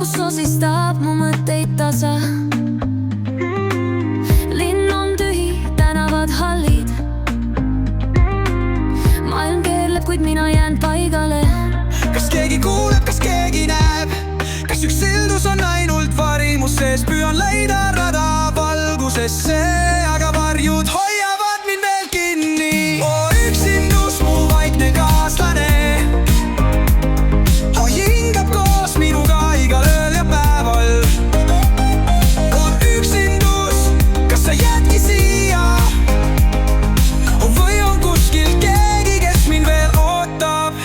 kus sosistab mu mõtteid tasa. Linn on tühi, tänavad hallid. Maailm keerleb, kuid mina jään paigale. Kas keegi kuuleb, kas keegi näeb? Kas üks sildus on ainult vari mu sees? Püüan leida rada valgusesse, aga varjud hoiavad mind veel kinni. Üksindus, mu vaikne kaaslane, hingab koos minuga igal ööl ja päeval. Üksindus, kas sa jäädki siia? Või on kuskil keegi, kes mind veel ootab?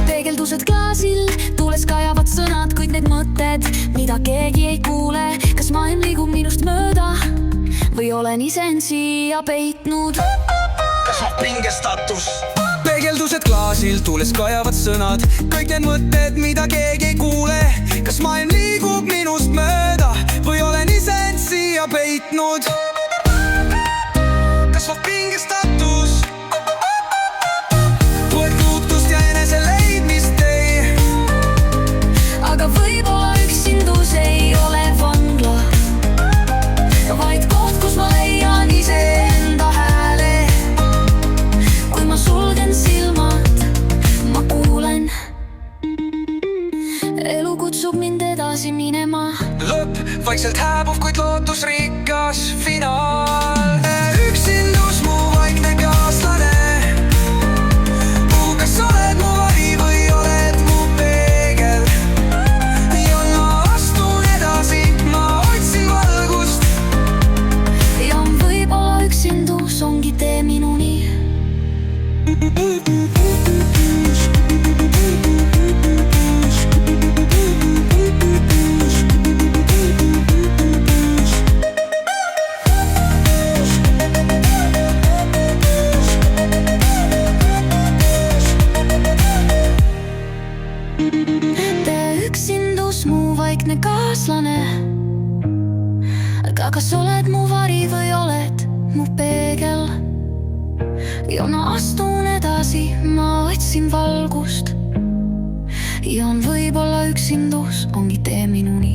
Peegeldused klaasil, tuules kajavad sõnad, kuid need mõtted, mida keegi ei kuule. Kas maailm liigub minust mööda või olen ise end siia peitnud? Kas on pingestatus? Peegeldused klaasil, tuules kajavad sõnad, kõik need mõtted, mida keegi ei kuule. Kas maailm liigub minust mööda või olen ise end siia peitnud? Kas on pingestatus? Võtutust ja enese leidmist ei. Aga võib-olla üksindus ei ole vangla, vaid koht, kus ma leian iseenda hääle. Kui ma sulgen silmad, ma kuulen. Elu kutsub mind edasi minema. Lõpp vaikselt hääbub, kuid lootusrikas finaal. Üksindus, mu vaikne kaaslane. Kas oled mu vari või oled mu peegel? Ja ma astun edasi, ma otsin valgust. Ja võib-olla üksindus ongi tee minuni. Tee üksindus, mu vaikne kaaslane. Aga kas oled mu vari või oled mu peegel? Ja ma astun edasi, ma otsin valgust. Ja võib-olla üksindus ongi tee minuni.